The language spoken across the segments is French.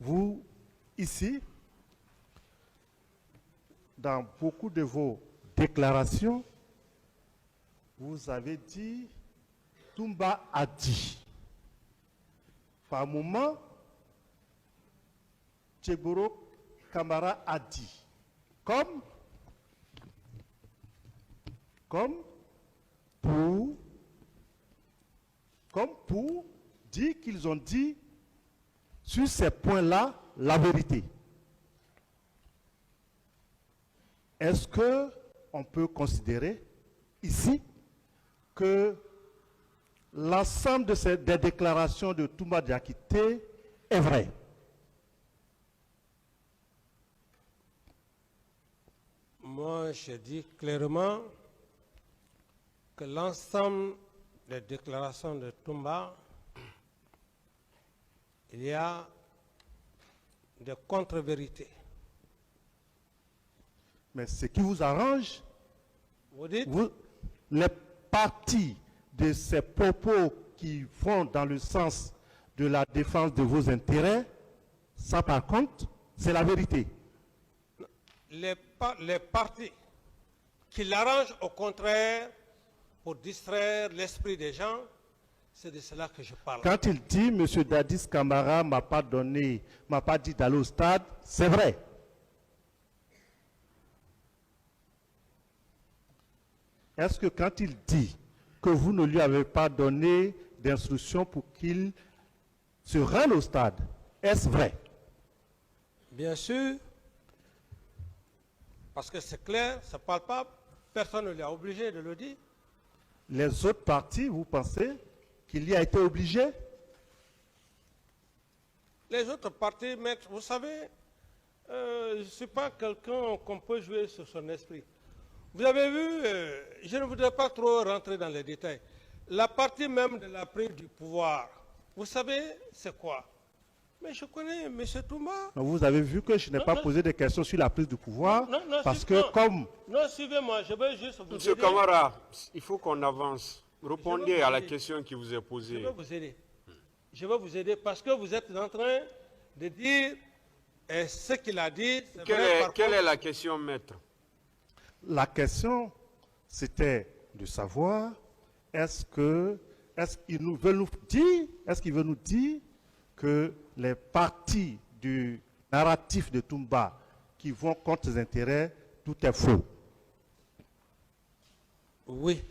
Vous, ici, dans beaucoup de vos déclarations, vous avez dit Toumba a dit. Par moment, Tcheboro Camara a dit. Comme pour dire qu'ils ont dit sur ces points-là la vérité. Est-ce qu'on peut considérer ici que l'ensemble des déclarations de Toumba Diakité est vrai? Moi, je dis clairement que l'ensemble des déclarations de Toumba, il y a des contre-vérités. Mais ce qui vous arrange, Vous dites? les parties de ces propos qui vont dans le sens de la défense de vos intérêts, ça par contre, c'est la vérité. Les partis qui l'arrangent au contraire pour distraire l'esprit des gens, c'est de cela que je parle. Quand il dit M. Dadis Camara m'a pas dit d'aller au stade, c'est vrai. Est-ce que quand il dit que vous ne lui avez pas donné d'instruction pour qu'il se rende au stade, est-ce vrai? Bien sûr, parce que c'est clair, c'est palpable, personne ne l'a obligé de le dire. Les autres partis, vous pensez qu'il y a été obligé? Les autres partis, maître, vous savez, je ne suis pas quelqu'un qu'on peut jouer sur son esprit. Vous avez vu, je ne voudrais pas trop rentrer dans les détails, la partie même de la prise du pouvoir, vous savez, c'est quoi? Mais je connais M. Toumba. Vous avez vu que je n'ai pas posé de questions sur la prise du pouvoir, parce que Non, suivez-moi, je vais juste vous Monsieur aider. Camara, il faut qu'on avance. Répondez à la question qui vous est Je posée. vais vous aider. Je vais vous aider parce que vous êtes en train de dire ce qu'il a dit. Quelle est la question, maître? la question, c'était de savoir, est-ce qu'il veut nous dire que les parties du narratif de Toumba qui vont contre ses intérêts, tout est faux? Oui.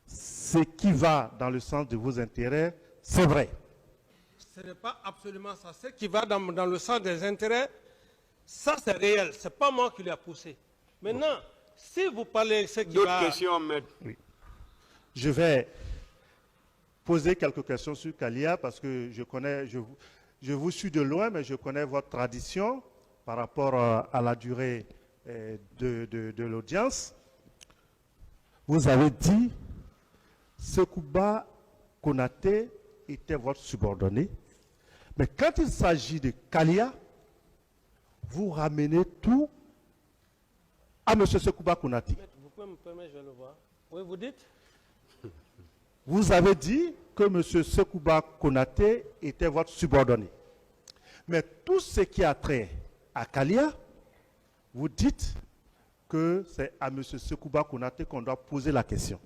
Ce qui va dans le sens de vos intérêts, c'est vrai. Ce n'est pas absolument ça. Ce qui va dans le sens des intérêts, ça c'est réel. Ce n'est pas moi qui l'ai poussé. Maintenant, si vous parlez de ce qui va... D'autres questions, maître? Oui. Je vais poser quelques questions sur Kalia parce que je vous suis de loin, mais je connais votre tradition par rapport à la durée de l'audience. Vous avez dit Sekouba Konaté était votre subordonné, mais quand il s'agit de Kalia, vous ramenez tout à M. Sekouba Konaté. Vous pouvez me permettre, je vais le voir. Oui, vous dites? Vous avez dit que M. Sekouba Konaté était votre subordonné. Mais tout ce qui a trait à Kalia, vous dites que c'est à M. Sekouba Konaté qu'on doit poser la question.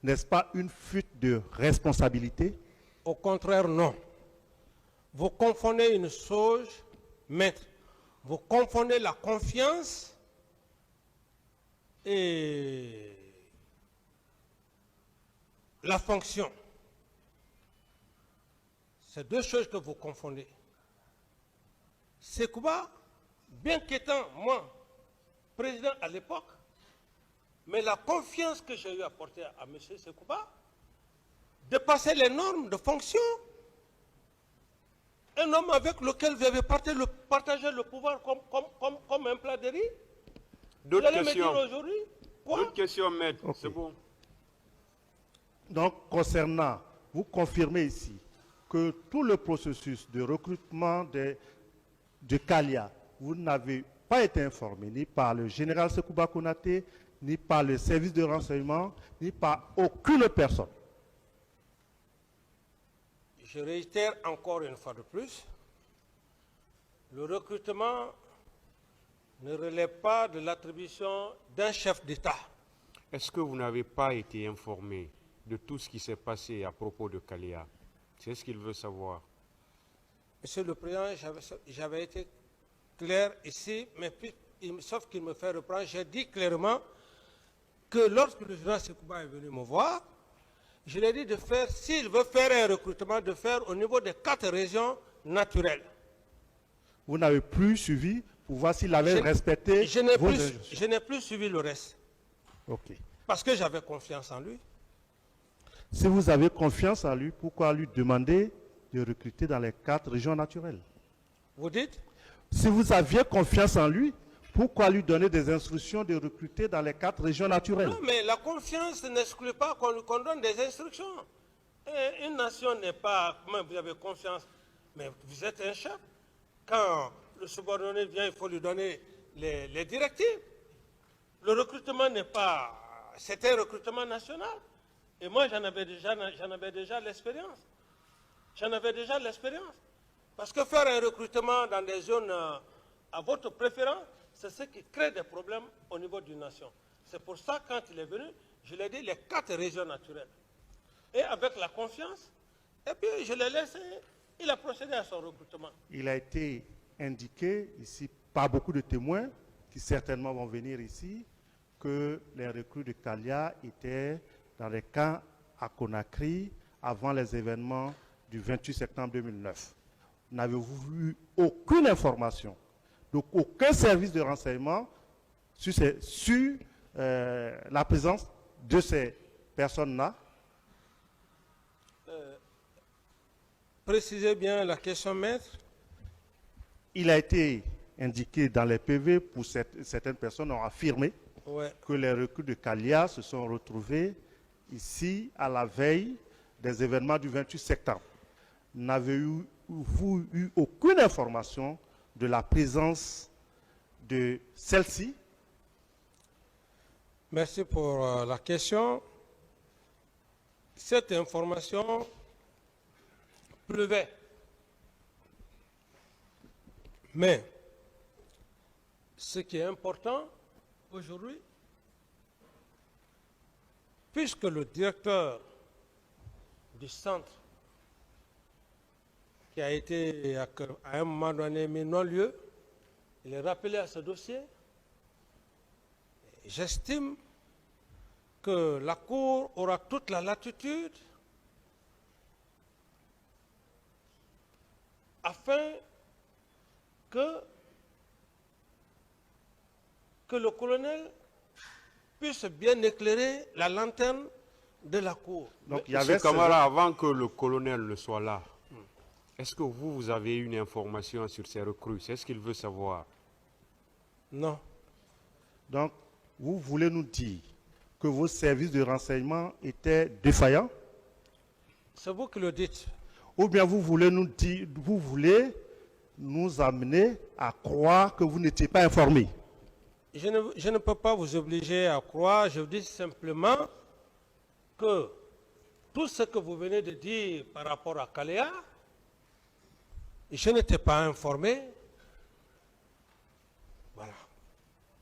N'est-ce pas une fuite de responsabilité? Au contraire, non. Vous confondez une chose, maître. Vous confondez la confiance et la fonction. C'est deux choses que vous confondez. Sekouba, bien qu'étant moi, président à l'époque, mais la confiance que j'ai eu à porter à M. Sekouba dépassait les normes de fonction. Un homme avec lequel vous avez partagé le pouvoir comme un plat de riz. D'autres Vous allez questions? me dire aujourd'hui quoi? D'autres questions, maître? Okay. C'est bon. Donc, concernant, vous confirmez ici que tout le processus de recrutement de Kalia, vous n'avez pas été informé ni par le général Sekouba Konaté, ni par le service de renseignement, ni par aucune personne. je réitère encore une fois de plus, le recrutement ne relève pas de l'attribution d'un chef d'État. Est-ce que vous n'avez pas été informé de tout ce qui s'est passé à propos de Kalia? C'est ce qu'il veut savoir. Monsieur le Président, j'avais été clair ici, mais sauf qu'il me fait reprendre, j'ai dit clairement que lorsque le général Sekouba est venu me voir, je lui ai dit de faire, s'il veut faire un recrutement, de faire au niveau des 4 régions naturelles. Vous n'avez plus suivi pour voir s'il avait respecté je n'ai plus suivi le reste. Ok. Parce que j'avais confiance en lui. Si vous avez confiance en lui, pourquoi lui demander de recruter dans les 4 régions naturelles? Vous dites? Si vous aviez confiance en lui, pourquoi lui donner des instructions de recruter dans les 4 régions naturelles? Non, mais la confiance n'exclut pas qu'on donne des instructions. Et une nation n'est pas, comment vous avez confiance, mais vous êtes un chef. Quand le subordonné vient, il faut lui donner les directives. Le recrutement n'est pas, c'est un recrutement national. Et moi, j'en avais déjà l'expérience. J'en avais déjà l'expérience. Parce que faire un recrutement dans des zones à votre préférence, c'est ce qui crée des problèmes au niveau d'une nation. C'est pour ça, quand il est venu, je lui ai dit les 4 régions naturelles. Et avec la confiance, et puis je l'ai laissé, il a procédé à son recrutement. Il a été indiqué ici par beaucoup de témoins qui certainement vont venir ici que les recrues de Kalia étaient dans les camps à Conakry avant les événements du 28 septembre 2009. N'avez-vous eu aucune information, donc aucun service de renseignement sur la présence de ces personnes-là? Précisez bien la question, maître. Il a été indiqué dans les PV, pour certaines personnes ont affirmé que les recrues de Kalia se sont retrouvés ici à la veille des événements du 28 septembre. N'avez-vous eu aucune information de la présence de celle-ci? Merci pour la question. Cette information pleuvait. Mais ce qui est important aujourd'hui, puisque le directeur du centre qui a été à un moment donné mis non-lieu, il est rappelé à ce dossier, j'estime que la Cour aura toute la latitude afin que le colonel puisse bien éclairer la lanterne de la Cour. Donc, il y avait Camara, avant que le colonel ne soit là, est-ce que vous avez une information sur ces recrues? C'est ce qu'il veut savoir. Non. Donc, vous voulez nous dire que vos services de renseignement étaient défaillants? C'est vous qui le dites. Ou bien vous voulez nous dire, vous voulez nous amener à croire que vous n'étiez pas informés? Je ne peux pas vous obliger à croire, je vous dis simplement que tout ce que vous venez de dire par rapport à Kaléa, je n'étais pas informé. Voilà.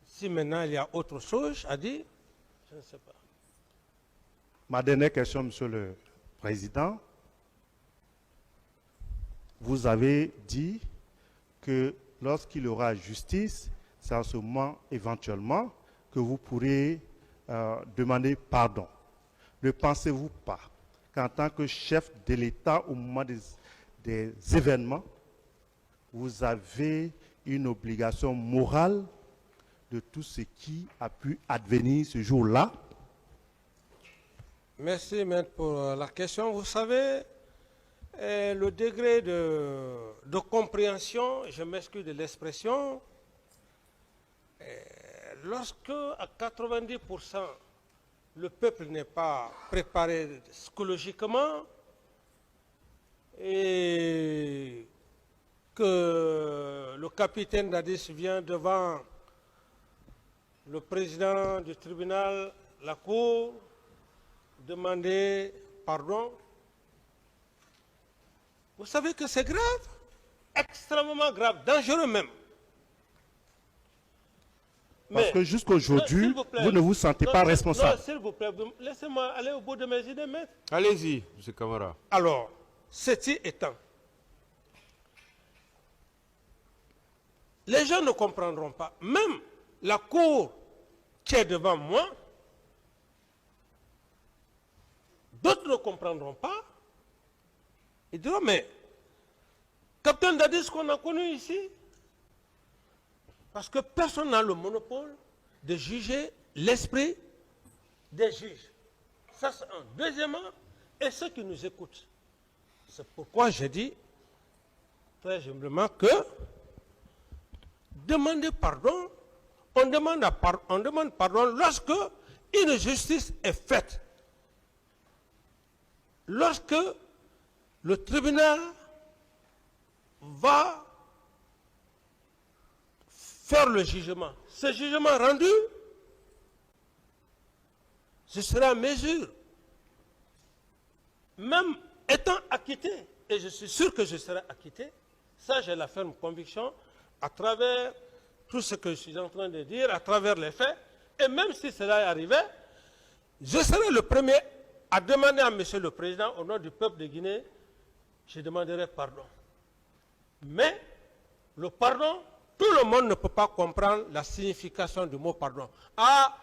Si maintenant il y a autre chose à dire, je ne sais pas. Ma dernière question, Monsieur le Président. Vous avez dit que lorsqu'il y aura justice, c'est en ce moment éventuellement que vous pourrez demander pardon. Ne pensez-vous pas qu'en tant que chef de l'État au moment des événements, vous avez une obligation morale de tout ce qui a pu advenir ce jour-là? Merci, maître, pour la question. Vous savez, le degré de compréhension, je m'excuse de l'expression, lorsque à 90% le peuple n'est pas préparé psychologiquement et que le capitaine Dadis vient devant le président du tribunal, la cour, demander pardon, Vous savez que c'est grave, extrêmement grave, dangereux même. Parce que jusqu'aujourd'hui, vous ne vous sentez pas responsable. Non, s'il vous plaît, laissez-moi aller au bout de mes idées, maître. Allez-y, M. Camara. Alors, ceci étant, les gens ne comprendront pas. Même la cour qui est devant moi, d'autres ne comprendront pas. Ils diront, mais Captain Dadis qu'on a connu ici, parce que personne n'a le monopole de juger l'esprit des juges. Ça, c'est un. Deuxièmement, et ceux qui nous écoutent. C'est pourquoi j'ai dit très humblement que demander pardon, on demande pardon lorsque une justice est faite. Lorsque le tribunal va faire le jugement. Ce jugement rendu, je serai en mesure, même étant acquitté, et je suis sûr que je serai acquitté, ça j'ai la ferme conviction, à travers tout ce que je suis en train de dire, à travers les faits, et même si cela est arrivé, je serai le premier à demander à M. le Président, au nom du peuple de Guinée, je demanderai pardon. Mais le pardon, tout le monde ne peut pas comprendre la signification du mot pardon. Ah,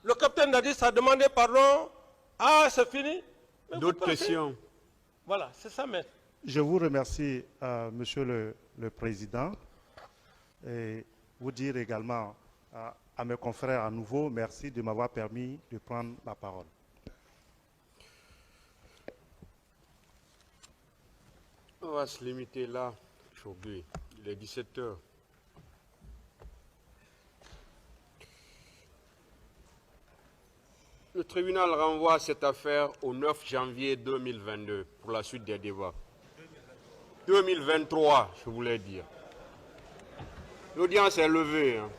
le capitaine Dadis a demandé pardon. Ah, c'est fini. D'autres questions? Voilà, c'est ça, maître. Je vous remercie, Monsieur le Président, et vous dire également à mes confrères à nouveau, merci de m'avoir permis de prendre la parole. On va se limiter là aujourd'hui. Il est 17 heures. Le tribunal renvoie cette affaire au 9 janvier 2022 pour la suite des débats. 2023, je voulais dire. L'audience est levée. Hein.